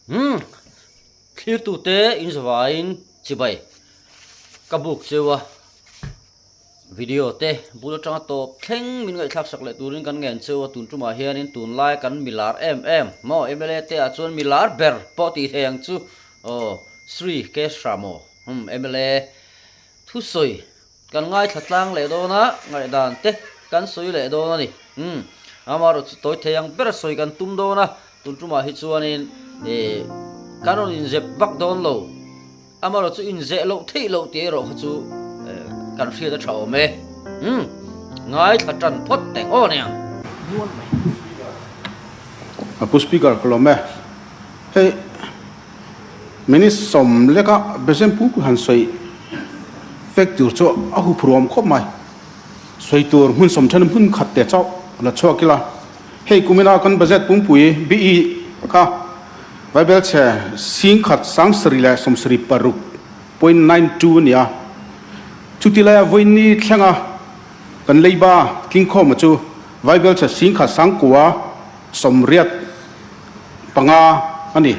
clear tu te in zwain chibai kabuk chewa video te bula tanga to thleng min ngai thak sak le turin kan ngen chewa tun tuma hian in tun lai kan milar mo emele te a chon milar ber po ti theng chu Sri Kesramo emele thu soi kan ngai thatlang le do na ngai dan te kan soi le do na ni amaro toi theyang ber soi kan tum do na tun tuma hi chuanin kanon in zep vak don lo amaro chu in ze lo thei lo te ro chu kan hria da thau me ngai thatan phot teng o ne apu speaker kolome hey mini som leka besem pu han soi factor cho ahu prom khop mai soi tur hun som than hun khat te chau la chokila hey kumina kan budget pum pui bi ka bible che sing khat sang sri la som sri paruk 0.92 nia chutila voini thlanga kan leiba king kho ma chu bible che sing khat sang kwa som riat panga ani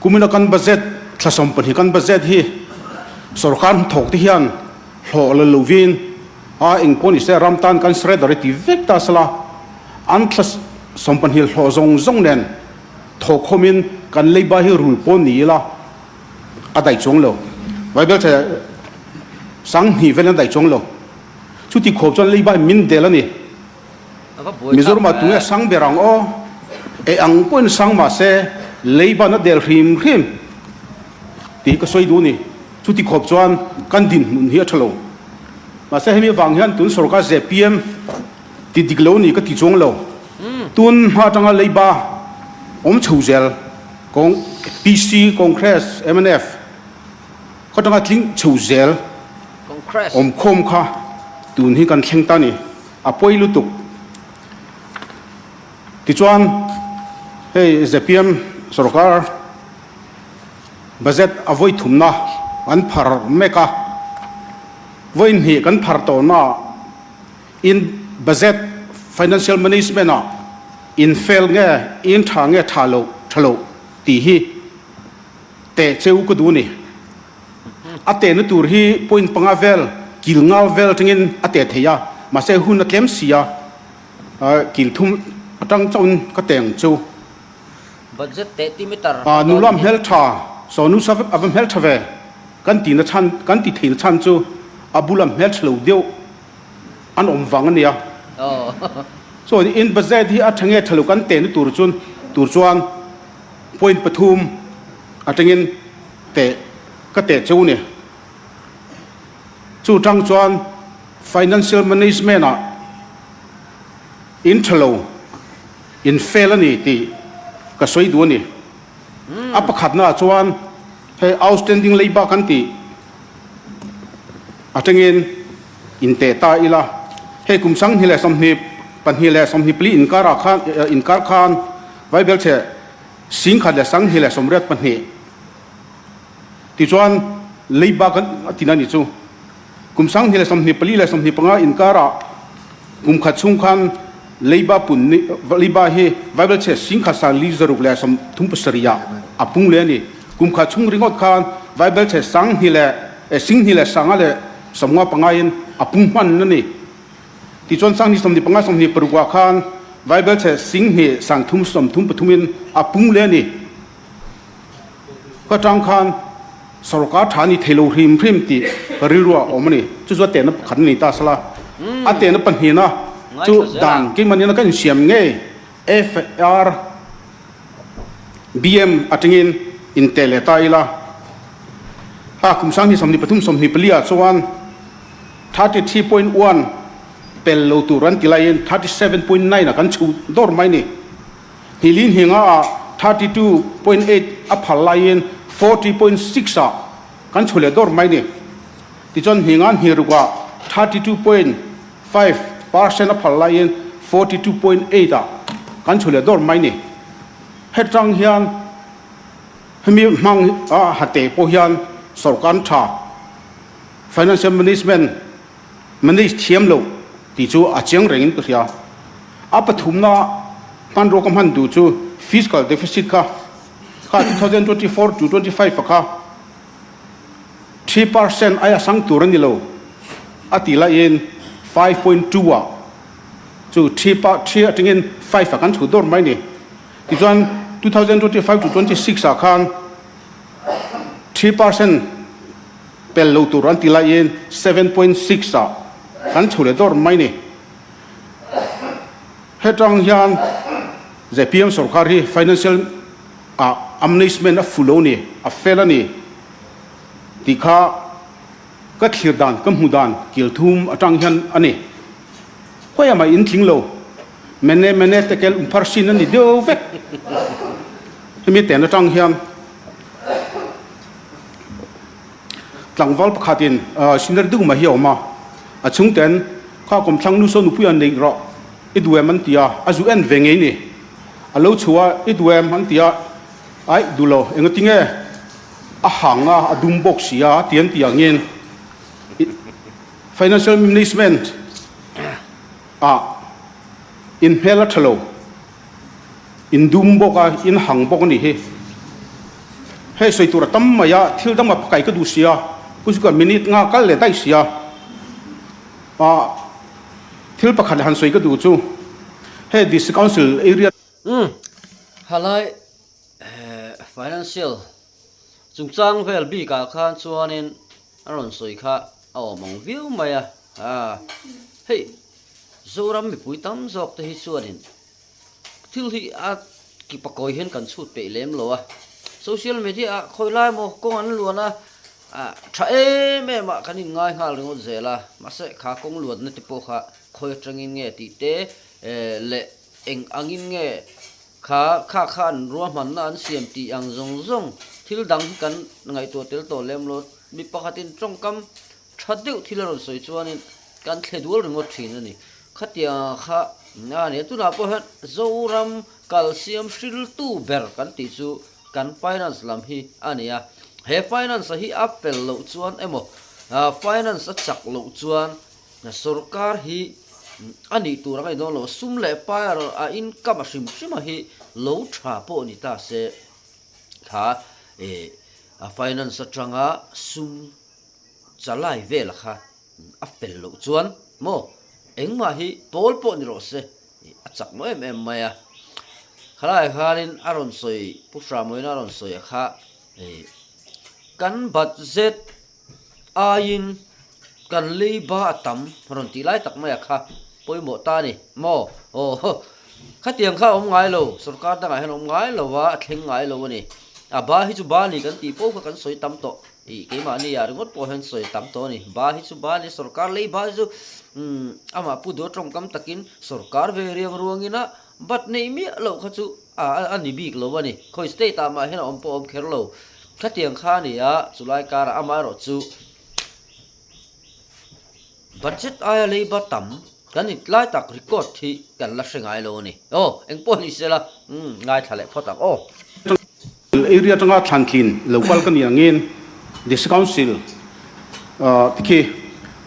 kumina kan budget thlasom pani kan budget hi sorkan thok ti hian hlo la lovin a ingponi se ramtan kan sredari ti vekta sala an thlas sompan hil hlo zong nen thokhomin kan leiba hi rul pon ni la adai chong lo bible che sang hi ven dai chong lo chuti khop chon leiba min del ani mizoram tunga sang berang o e ang pon sang ma se leiba na del hrim ti ka soi du ni chuti khop chuan kan din nun hi thalo ma se hemi wang hian tun sorka zpm ti diklo ni ka ti chong lo tun ha tanga leiba om chuzel kong pc congress mnf ko tanga tling chuzel congress om khom kha tun hi kan thleng ta ni a poilu tuk ti chuan hey zpm sarkar budget avoi thumna an phar meka voin hi kan phar to na in budget financial management na in fail nge in thange thalo ti hi te cheu ko du ni ate na tur hi point panga vel kilngal vel tingin ate theya ma se hun tlem sia kil thum atang chon ka teng chu budget te timitar nulam health tha so nu sav avam health ve kan ti na chan kan ti thein chan chu abulam health lo deu an om wang ania so in budget hi athange thalo kan te nu tur chuan point pathum atangin te ka te chu ni chu tang chuan financial management a in thalo in fail ani ti ka soi du ni apakhat na chuan he outstanding leiba kan ti atangin in te ta ila he kumsang hile somni pan hile somni pli inkar khan bible che sing khat le sang hile somret pan hi ti chuan leiba kan atina ni chu kumsang hile somni pli le somni panga inkara kum khat chung khan leiba pun ni leiba hi bible che sing khat sa li zaruk le som thum pasariya apung le ni kum khat chung ringot khan bible che sang hile sing hile sangale somwa pangain apung man ni ti chon sang ni somni panga somni perwa khan bible che sing hi sang thum som thum pathumin apung le ni ka tang khan sarkar thani thelo hrim ti rilwa omani chu zo te na khan ni ta sala ate na pan hi na chu dan ki mani na kan siam nge fr bm atingin intele ta ila ha kum sang ni somni pathum somni plia chuan 33.1 pel lo turan tilain 37.9 na kan chu dor mai ni hilin hinga 32.8 aphalain 40.6 a kan chule dor mai ni ti chon hingan hirwa 32.5% aphalain 42.8 a kan chule dor mai ni hetang hian hemi mang a hate po hian sarkan tha financial management manage thiam lo ti chu a chiang rengin ka sia apathumna pan ro kam han du chu fiscal deficit ka 2024 to 25 ka 3% ay asang turan nilo atila in 5.2 wa so 3 atingin 5 akan chudor mai ni tijuan 2025 to 26 akan 3% pel lo turan tila in 7.6 a kan chule dor mai ni hetang hian JPM sarkar hi financial amnesty a fuloni a felony tikha ka thirdan ka mudan kilthum atang hian ani khoya mai in thinglo mene tekel umparsin ani deu vek hemi ten atang hian tlangwal pakhatin siner du ma hioma achung ten kha kom thlang nu so nu puyan nei ro idwe man tia azu en vengei ni alo chua idwe man tia ai dulo engatinge a hanga adum box sia tian tiangin financial management in hela thalo in dum boka in hang bok ni he soitura tammaya thildam ma kai ka du sia kusuka minute nga kal le dai sia thil pakhat han soi ka du chu he this council area halai financial chungchang vel bi ka khan chuanin aron soi kha mong view maya hey zoram mi pui tam zok te hi chuanin thil hi a ki pakoi hen kan chut pe lem lo social media khoi lai mo ko an luana tha me ma kanin ngai hal ringo zela ma se kha kong luat na ti po kha khoi tangin nge ti te le eng angin nge kha khan ruwa man na an siam ti ang zong thil dang kan ngai to tel to lem lo mi pakhatin tongkam thadeu thilaron soi chuanin kan thledul ringo thin ani khatia kha na ne tu na po hat zoram calcium shil tu ber kan ti chu kan finance lam hi ania he finance hi apel lo chuan emo finance a chak lo chuan na sarkar hi ani tu ra kai don lo sum le pa a income sim hi lo tha po ni ta se kha finance atanga sum chalai vel kha apel lo chuan mo engma hi tol po ni ro se achak mo em maya khalai khanin aron soi pusra moina aron soi kha kan budget ain kan leiba atam ron ti lai tak maya kha poimo ta ni mo khatiang kha ngai lo sarkar da ngai han ngai lo wa thleng ngai lo ni ba hi chu ba ni kan ti po kan soi tam to ke ma ni yar ngot po hen soi tam to ni ba hi chu ba ni sarkar lei ba chu ama pu do trong kam takin sarkar ve riang ruangina but nei mi lo kha chu ani bik lo wani khoi stay ta ma hen om po om kher lo khatiang kha ni chulai kar ama ro chu budget aya lei ba tam kan it lai tak record thi kan la hrengai lo ni eng po ni sela ngai thale photak area tanga thankin local kan yangin this council tiki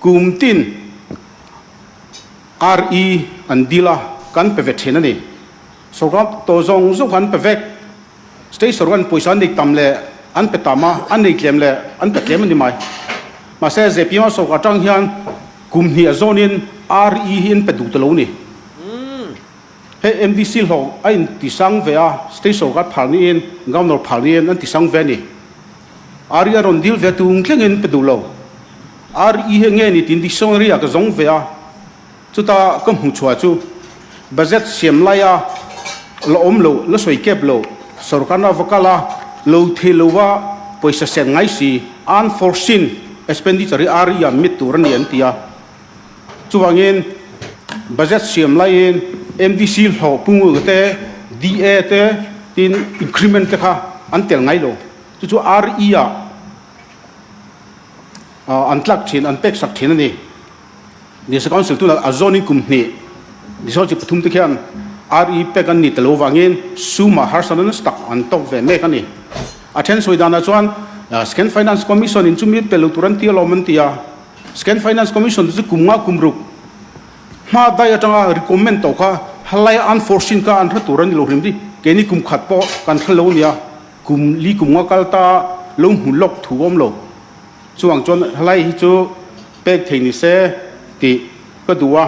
kumtin RE andila kan pevet henani sorgap to zong kan pevek stay sorgan poisan dik tamle an petama an nei klemle an petlem ni mai ma se JPM so ka tang hian kumni azonin RE hin pedu telo ni he MDC ho ain tisang vea stay sorgat phalni in governor phalni an tisang ve ni aria ron dil ve tung klengin pedulo RE he nge ni tin dictionary ka zong vea chuta kam hu chua chu budget siam laya lo om lo lo soi kep lo sarkana vakala lo thelowa poisa sen ngai si unforeseen expenditure area mit tur ni antia chuwangin budget siam lain MDC ho pungu te DA te tin increment te kha antel ngai lo chu RE antlak thin anpek sak thin ani this council tu azoni kumni disochi pathum te khian RE pekan ni telo wangin suma harsanan stak an tok ve me kani athen soidana chuan scan finance commission in chumi pelu turan ti lo man tia scan finance commission chu kumnga kumruk ma dai atanga recommend to kha halai unforeseen ka an turan lo hrimdi cái này cùng khát po cần khăn lâu nia cùng li cùng ngõ kalta lông hùn lộc thủ ôm lộc chuang chọn lại cho bag thầy ni xe thì cái đùa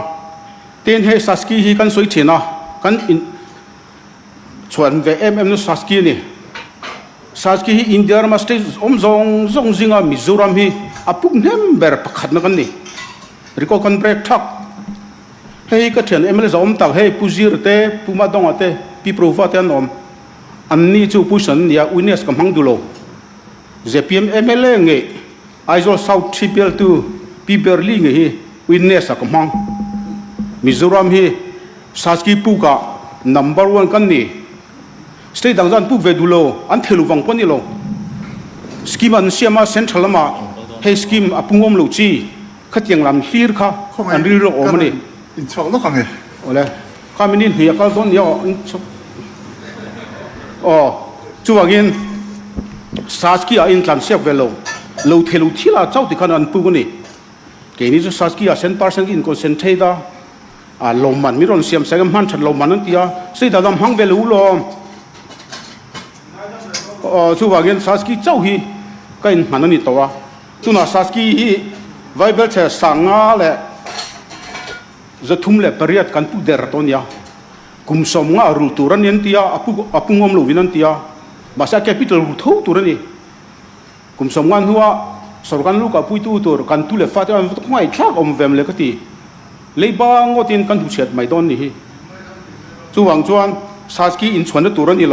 tên hệ Sasky hi kan soi chena kan in chuan về em nó Sasky này Sasky hi India mà state zong zinga Mizoram hi apuk nem ber pakhat na kan ni riko kan break thak hei ka thian em le zom tak hei puzir te puma dong ate pi prova te nom anni chu pusan ya witness kam hang dulo JPM MLA nge Aizawl South Tribal tu pi berli nge hi witness kam hang Mizoram hi Sasky puka number 1 kan ni state dangjan puk ve dulo an thelu wang poni lo scheme an siama central ma he scheme apungom lo chi khatiang lam hlir kha an ri ro omani in chok no kang e ole kaminin hi akal don yo chuwagin Sasky a in tlan siak velo lo thelu thila chau ti khan an pu ni ke ni Sasky a 100% in concentrate da a loman mi ron siam sagam han that loman an tia sei da dam hang velu lo chuwagin Sasky chau hi kain manani towa tuna Sasky hi Bible che sanga le zathum le pariat kan pu der tonia kum som nga ru turan yen tia apungom lo winan tia basa capital ru tho turani kum som ngan huwa sorkan lu ka puitu tur kan tu le fa ta ngai thak om vem le kati leiba ngotin kan hu chet mai don ni hi chuwang chuan Sasky in chhuan turan i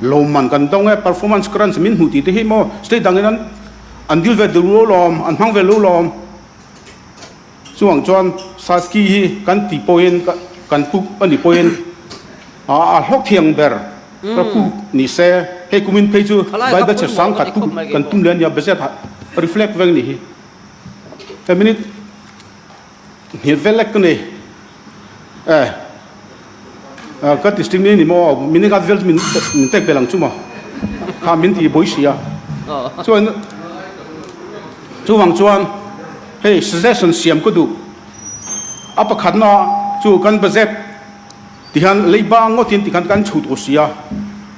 lo man kan dong e performance crunch min hu ti te hi mo state dangan an dil ve du lom an hang ve lu lom chuang chuan Sasky hi kan ti point kan pu ani point a hlok thiang ber ka pu ni se he kumin pe chu bai da che sang khat pu kan tum len ya bezet reflect veng ni hi a minute ni velek ni ka distinct ni mo min ga vel min tek pelang chuma kha min ti boisia chuan chuwang chuan hey suggestion siam ko du apa khatna chu kan budget tihan leiba ngotin tikhan kan chut osia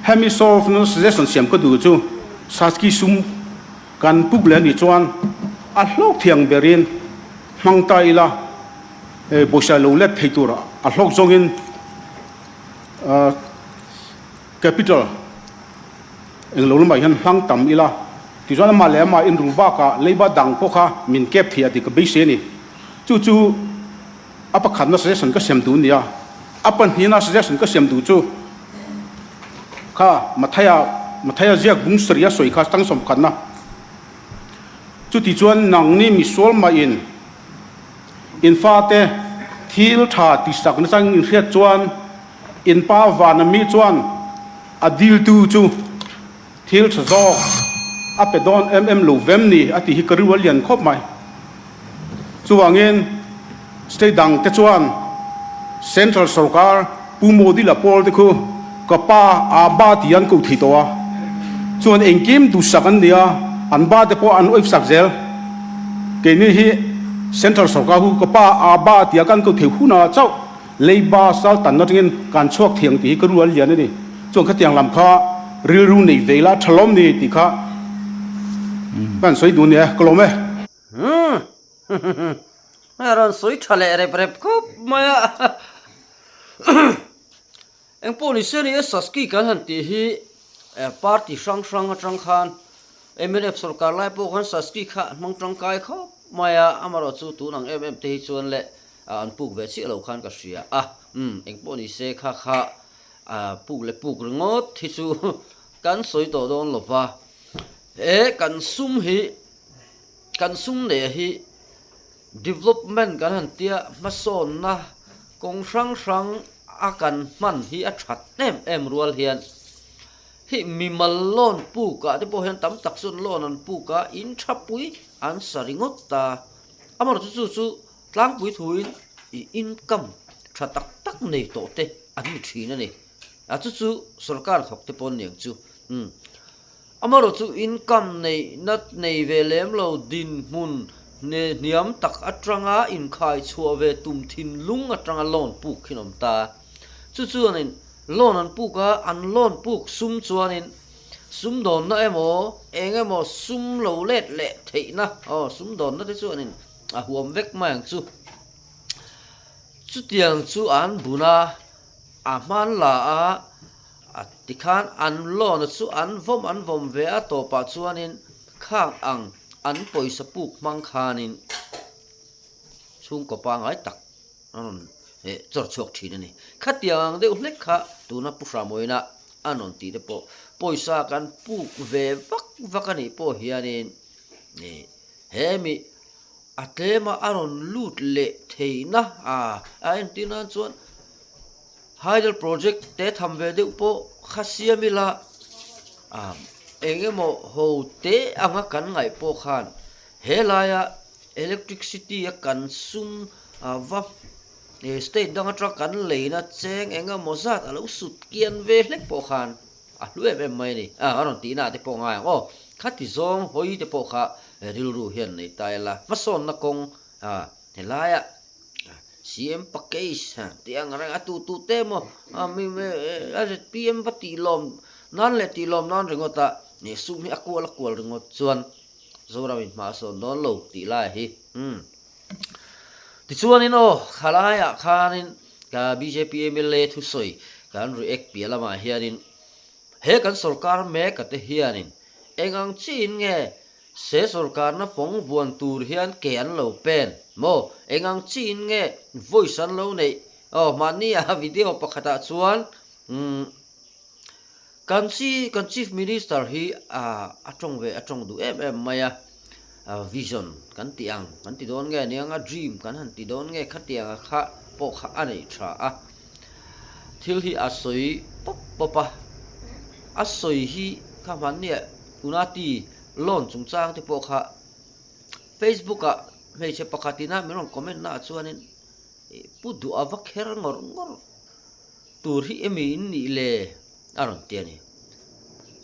hemi solve no suggestion siam ko du chu Sasky sum kan pukle ni chuan a hlok thiang berin mangtai la bosa lo let theitura a hlok zongin capital eng lo mai han hang tam ila ti zona ma le ma in ruba ka leiba dang po kha min kep thia ti ka be se ni chu chu apa khatna suggestion ka sem du nia apan hina suggestion ka sem du chu kha mathaya ziak bung sria soi kha tang som khatna chu ti chuan nang ni mi sol ma in fa te thil tha ti sak na chang in hriat chuan in pa van mi chuan adil tu chu thil tha zo ape don lo vem ni ati hi karual lian khop mai chuwangin state dang te chuan central sarkar pumo dila pol te khu kapa aba tian ko thitowa chuan engkim du sakan dia an ba te po an oif sakzel ke ni hi central sarkar hu kapa aba tia kan ko theu huna chau leiba sal tan na tingin kan chok thiang ti karual lian ni chuan khatiang lam kha ril ru nei vela thalom ni ti kha ban soi du ne kolome ron soi thale rep khop maya eng poni se ni Sasky kan han ti hi party sang atang khan MNF sarkar lai po khan Sasky kha mang tang kai khop maya amaro chu tu nang MM te hi chuan le an puk ve chi lo khan ka sia eng poni se kha puk le puk ngot thi chu kan soi to don lova kan sum ne hi development kan han tia mason na kong sang akan man hi a that em rual hian hi mi mal lon pu ka te po hian tam tak sun lon an pu ka in thapui an saringot ta amar chu tlang pui thuin i income tha tak nei to te an mi thina ni a chu sarkar thok te pon niang chu amaro chu income nei nat nei velem lo din mun ne niam tak atranga in khai chhuwa ve tum thin lung atranga lon pu khinom ta chu anin lon an puka an lon puk sum chuanin sum don na emo eng emo sum lo let le theina sum don na te chuanin a huam vek mang chu tiang chu an buna a man la a tikhan an lon chu an vom ve a to pa chuanin khang ang an poisa puk mang khanin chung ko pa ngai tak anon chor chok thina ni khatiang de ulek kha tuna pusra moina anon ti de po poisa kan puk ve vak ani po hianin hemi atlema aron lut le theina en tina chuan hydel project te thamve de po khasiamila engemo ho te anga kan ngai po khan helaya electricity a kan sum va state dang atrak kan leina cheng enga mozat alo sut kian ve hlek po khan a lu em mai ni aron tina te po ngai khati zong hoi te po kha rilru hian nei taila vason na kong helaya CM package tiang rang atu tu temo mi PM pati lom nan le ti lom nan ringota ni sumi akwal ringot chuan zorawin ma so non lo ti lai hi ti chuan in khalaya khanin ka BJP MLA thu soi kan react pialama hianin he kan sarkar me ka te hianin engang chin nge se sarkar na phong buan tur hian ke an lo pen mo engang chin nge voice an lo nei mania video pakhata chuan kan chief minister hi atong du maya vision kan ti don nge nianga dream kan han ti don nge khatianga kha po kha anei tha thil hi asoi popa asoi hi kha man ne unati lon chung chang te po kha Facebook a mei che pakhatina meron comment na chuanin pudu avak her ngor tur hi emi ni le aron tiani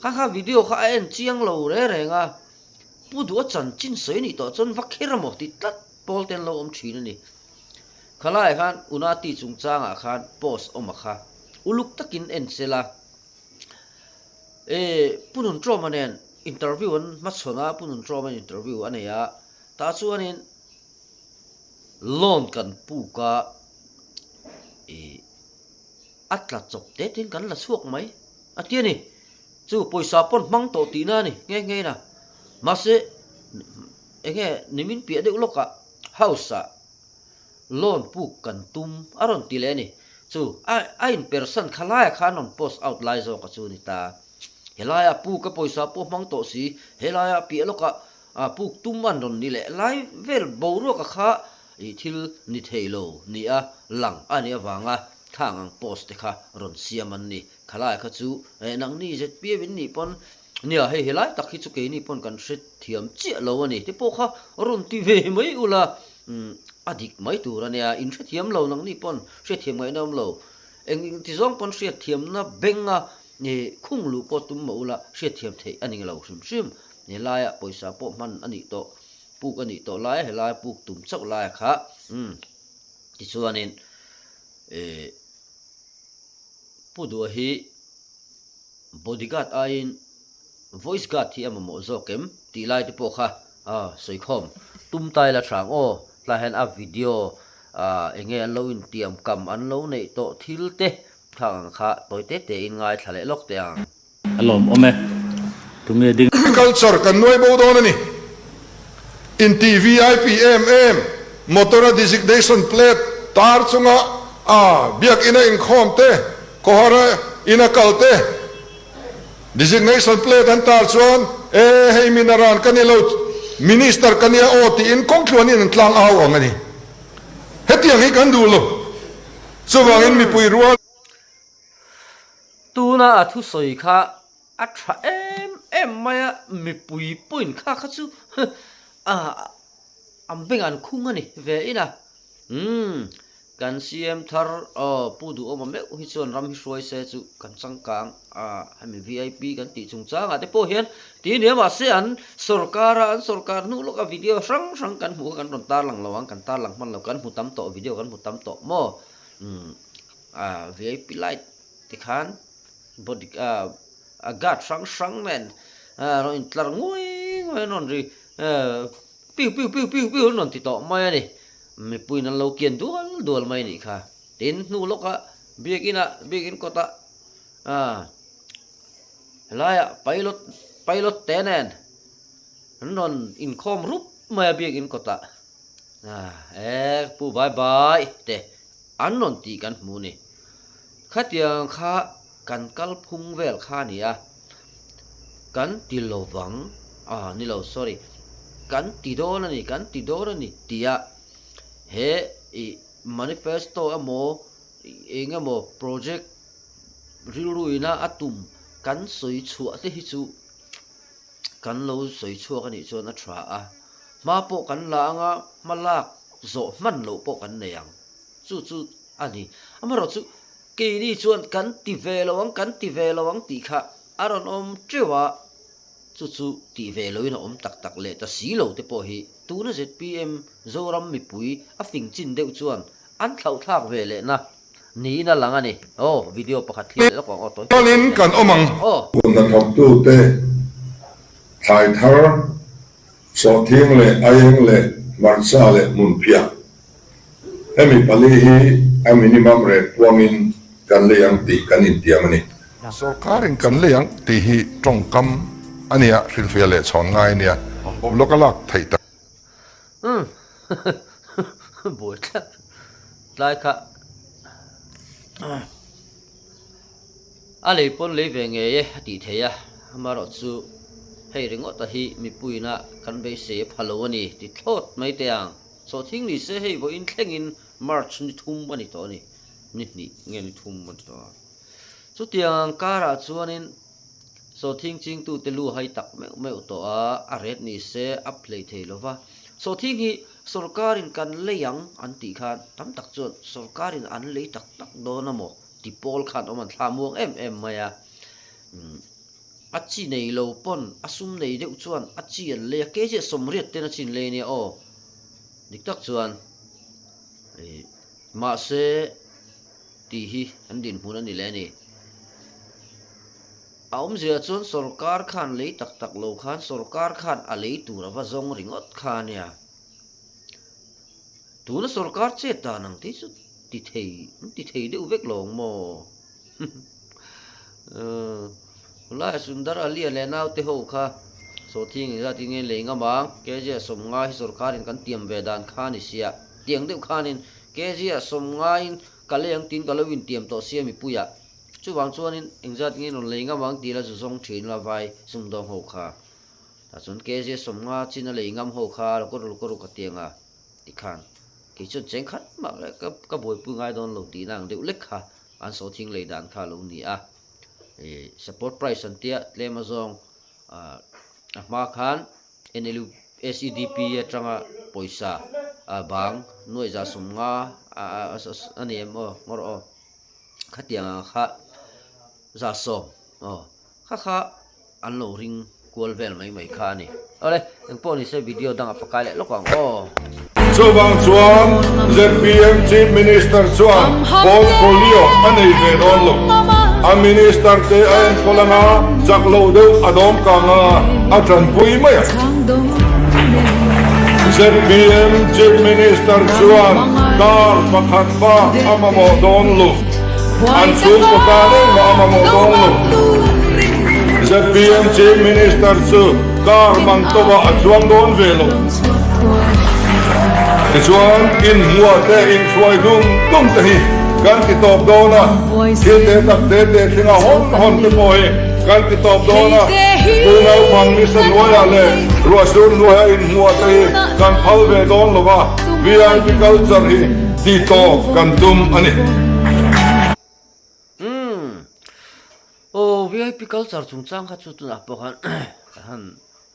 kha video kha en chiang lo re nga pudu chan chin soi ni to chon vak her mo ti tat pol ten lo thin ni khalai khan unati chung chang a khan post kha uluk takin en sela punun tromanen interview an machona punun troman interview aneya ta chuanin lon kan puka atla chok te tin kan la suak mai atiani chu poisa pon mang to tina ni nge na mase enge nimin pia de loka house lon puk kan tum aron tileni chu a in person khalai khanon post out lai zo ka chu ni ta helaya pu ka poisa po mang to si helaya pi loka puk tumman ron ni le lai vel boro ka kha I thil ni theilo ni a lang ani awanga thang post te kha ron siaman ni khalai kha chu nang ni zet pi win ni pon nia he helai takhi chu ke ni pon kan hret thiam che lo ani te po kha ron ti ve mai ula adik mai tu ra nia in hret thiam lo nang ni pon hret thiam mai nam lo eng ti zong pon hret thiam na benga ni khung lu po tum mo la hret thiam thei ani lo sim ni laia poisa po man ani to puk ani to lai helai puk tum chok lai kha ti chuanin pudu hi bodyguard ain voice guard hi amamo zokem ti lai te po kha soikhom tum tai la thang la hen a video enge an lo in tiam kam an lo nei to thil te thang kha toite te in ngai thale lok te ang alom ome tunge ding culture kan noi bo don ani in TV IPMM motor designation plate tar chunga biak ina in khom te kohara ina kalte designation plate an tar chuan hey minaran kanilo minister kania oti in kongtluan in tlang aw angani hetiang hi kan du lo chuwangin mi pui rual tuna athu soi kha atha em maya mi pui puin kha chu ambeng an khung ani ve ina kan CM thar pudu oma me hi chon ram hi soi se chu kan changkang hami VIP kan ti chung changa te po hian ti ne ma se an sarkar nu lo ka video sang kan hu kan ron tar lang lawang kan tar lang man lo kan hu tam to video kan hu tam to mo VIP light ti khan body agat sang men rồi tlar ngoi non ri piu non ti to mai ni mi pui nan lo kian dual mai ni kha tin nu loka bikin kota laya pilot tenen non income rup mai bikin kota pu bye te an non ti kan mu ni khatiang kha kan kal phung vel kha ni kan ti lo wang ni lo sorry kan ti do na ni tia he manifesto amo engamo project riluina atum kan soi chua te hi chu kan lo soi chua kan ni chon a thra ma po kan la anga malak zo man lo po kan neyang chu ani amaro chu ke ni chuan kan ti ve lawang ti kha aron om chewa chu ti ve loina om tak le ta si lo te po hi tu na ZPM zoram mi pui a fing chin deuh chuan an thlau thak ve le na ni na lang ani video pakhat thli lo ko to Tonin kan omang. Kun na thok tu te thai thar so thieng le ayeng le marsa le mun pia. Hemi pali hi a minimum rate wangin kan le yang ti kan in tiam ani. Sarkarin kan leyang ti hi tongkam ania rilfia le chon ngai nia. Lokalak thai ta. Bồi chắc lại cả lấy pon lấy về nghề tỷ thế mà rồi chú hayring ở đây mi bùi na căn bây sẽ phalo ani thì thốt mấy tiếng số thing đi sẽ hay với in khen in March ni thum ani to ni nghe ni thum ani to số tiếng cả ra chú anh số thing chính tu tê lu hay tắc mèo to red ni sẽ apply thế lo va số thing hi Sarkarin kan leyang an ti khan tam tak chuan sarkarin an lei tak do na mo ti pol khan oman thlamuang em maya achi nei lo pon asum nei deuh chuan achi an le ke je somriat ten achin le ni dik tak chuan ma se ti hi an din hun ani le ni aum zia chuan sarkar khan lei tak lo khan sarkar khan a lei tur wa zong ringot khan ya tu na sarkar che ta nang ti thei deuh vek lawng mo la sundar ali le naw te ho kha so thing ra ti nge lenga mang ke je som nga hi sarkarin kan tiam ve dan kha ni sia tiang deuh khanin ke je som nga in kaleng tin kalowin tiam to sia mi puya chu wang chuanin engzat nge non lenga mang ti la zu zong thin la vai sum dong ho kha ta chun ke je som nga chin a leingam ho kha ko ru ka tianga ti khan cái chuyện chén khát mà các buổi bưng ai đón lẩu tí nàng đều lách ha ăn số thiên lệ đàn khá lâu nỉ support price anh tia lên mà zong mà khan NLU SEDP trăng poisa bang nuôi ra sum nga anh em ngor khát tiếng khá ra sôm khá ăn lẩu ring cuốn vel mấy khan nè ở đây anh po này sẽ video đăng up cái lại lúc quảng Subang chuan ZPM Chief Minister chuan portfolio anei ve don lo a minister te an kolanga jaklo deuh adom kanga a tran pui mai ZPM Chief Minister chuan kar pakhat ba amamo don lo an sung ko ka ma amamo don lo ZPM Chief Minister chu kar mang to ba a chuang don ve lo chuan in mua te in suai dum te hi kan ti top do na ti te tak te thinga hon te moi kan ti top do na tu na phang ni san wa le ro sur no ha in mua te kan phal ve don lo ba VIP culture hi ti top kan dum ani VIP culture chung chang kha chu tu na po han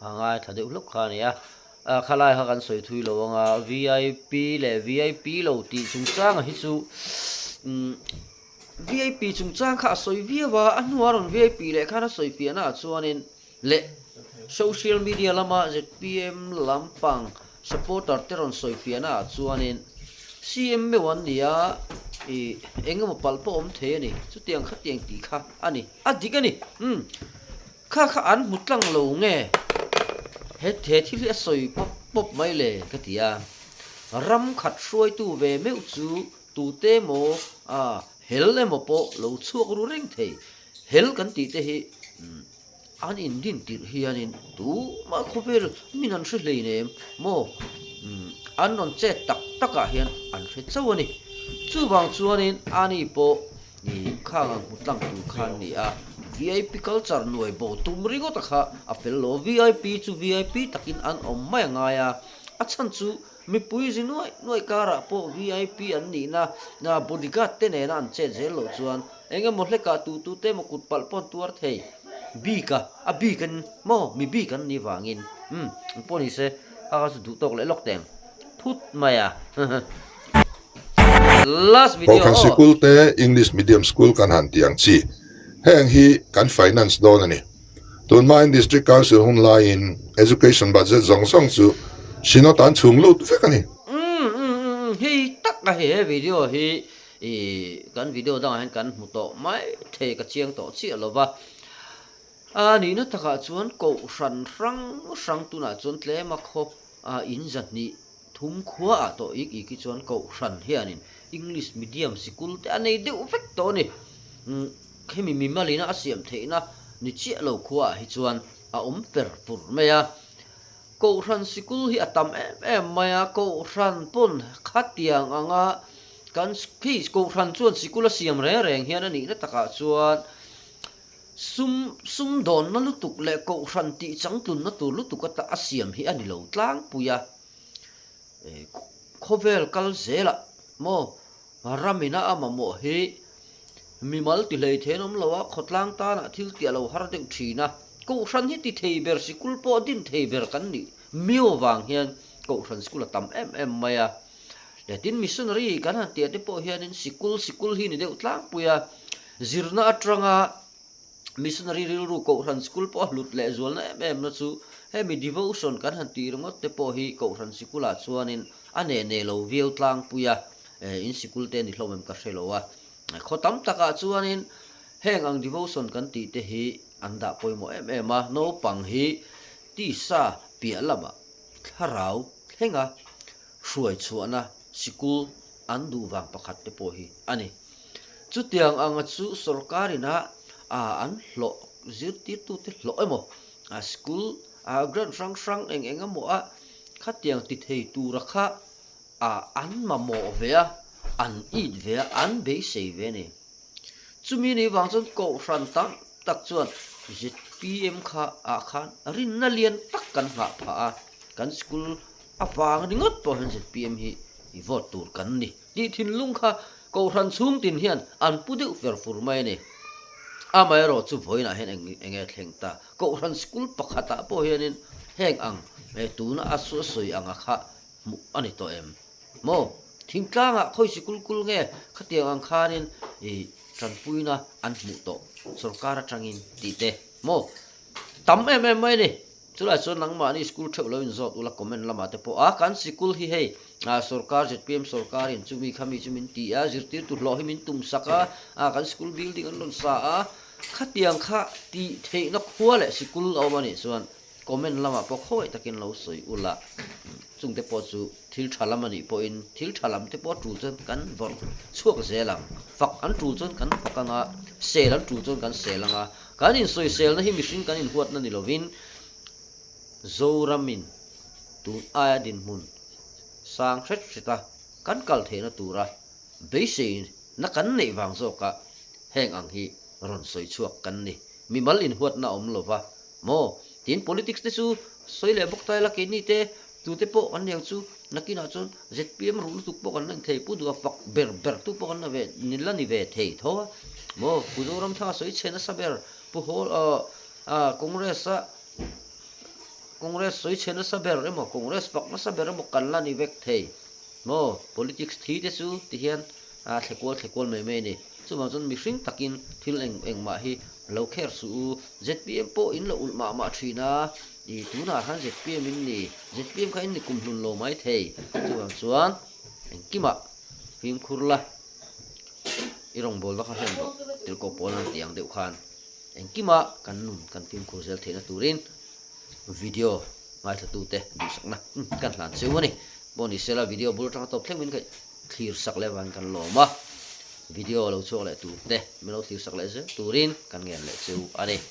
hangai tha deuh lok kha ni khalai ha kan soi thui lo nga VIP lo ti chung chang hi chu VIP chung chang kha soi viwa anwaron VIP le khana soi piana chuanin le social media lama ZPM lampang supporter teron soi piana chuanin CM me wan dia engem pal po om the ani chu tiang kha tiang ti kha ani adik ani kha an mutlang lo nge he the thil a soi pop mai le ka tia ram khat shuai tu ve meu chu tu te mo hel le mo po lo chuak ru reng thei hel kan ti te hi an in din tir hianin tu ma khovel minan hre hlei nem mo an non che tak taka hian an hre chawani chu wang chuanin ani po ni khang mutlang tu khan ni a VIP culture nuai bo tumri go takha apel lo VIP chu VIP takin an om mai nga ya achan chu mi pui ji nuai kara po VIP an ni na bodyguard te ne na an che zel lo chuan enga mo hle ka tu te mo kut pal pon tuar thei bi kan mo mi bi kan ni wangin poni se aga su du tok le lok teng phut maya last video kan school te English medium school kan han tiang chi heng hi kan finance don ani tun ma in district council hun la in education budget zong song chu sino tan chung lut fe kan ni hi tak a he video hi kan video dang han kan mu to mai the ka chiang to chi alova ni na taka chuan ko rang tu na chuan tle ma khop in zat ni thum khua to ik chuan ko ran hianin English medium school te anei de ufek to ni khemi mi malina asiam theina ni chi lo khua hi chuan a per pur meya ko ran school hi atam em maya ko ran pun khatiang anga kan ki ko ran chuan school asiam reng hian ani na taka chuan sum don na lutuk le ko ran ti changtun na tu lutuk ta asiam hi ani lo tlang puya khovel kal zela mo ramina ama mo hi mimal ti lei thenom lowa khotlang ta na thil ti lo har de thina ko ran hi ti thei ber sikul po din thei ber kan ni mio wang hian ko ran school tam em maya le tin missionary kan han ti te po hian in sikul hi ni de utlang puya zirna atranga missionary ru ko ran school po lut le zol na em na chu he mi devotion kan han ti rongot te po hi ko ran sikula chuanin ane ne lo viau tlang puya in sikul te ni hlomem ka hrelowa khotam taka chuanin heng ang devotion kan ti te hi anda poimo em a no pang hi ti sa pia lama tharau henga hruai chuana sikul andu wang pakhat te po hi ani chu tiang anga chu sarkarina an hlo zirti tu te hlo emo school gran rang eng amo a khatiang ti thei tu rakha an mamo vea an eat vea an be sei ve ne chumi ni wang chon ko ran tam tak chuan ZPM kha khan rin na lian tak kan nga pha kan school awang ringot po han ZPM hi vote tur kan ni ti thin lung kha ko ran chum tin hian an pudu fer fur mai ne amai ro chu voina hen enge thleng ta ko ran school pakhata po hianin heng ang tuna asu soi anga kha mu ani to em mo thingtlanga khoi sikul kul nge khatiang ang khanin tranpuina an mu to sarkar atangin ti te mo tam em mai ni chula chon nang ma ni school thelo in zot ula comment lama te po kan sikul hi hei sarkar ZPM sarkar in chumi khami chumin ti a zirtir tu lo himin tum saka kan school building an lon sa khatiang kha ti thei na khua le sikul awmani chuan comment lama po khoi takin lo soi ula chungte po chu thil thalamani po in thil thalam te po tu chen kan vor chuak zelang fak an tu chen kan fakanga sel an tu chen kan selanga kan in soi sel na hi machine kan in huat na ni lovin zoramin tu aya din mun sang khet sita kan kal the na tura beisin na kan nei wang zo ka heng ang hi ron soi chuak kan ni mi mal in huat na om lova mo tin politics te chu soile bok tai la ke ni te tu te po an yang chu nakina chon ZPM ru tu po kan nang thei pu du fak ber tu po kan na ve nila ni ve thei tho mo puzoram tha soi chena saber pu hol congress soi chena saber emo congress pak na saber mo kan la ni vek thei mo politics thi te chu ti hian thekol me ni chu ma chon mi hring takin thil eng ma hi lo kher su ZPM po in lo ulma ma thina i tuna han ZPM in ni ZPM kha in ni kum hlun lo mai thei chuan eng kima phim khurla irong bol da kha hen do til ko pol an tiang deuh khan engkima kan nun kan film khurzel thena turin video ngai thatu te du sakna kan hlan cheu ani boni sela video bul tang top thleng min kai clear sak le wan kan loma video lo chok le tu te melo clear sak le se turin kan ngel le cheu ani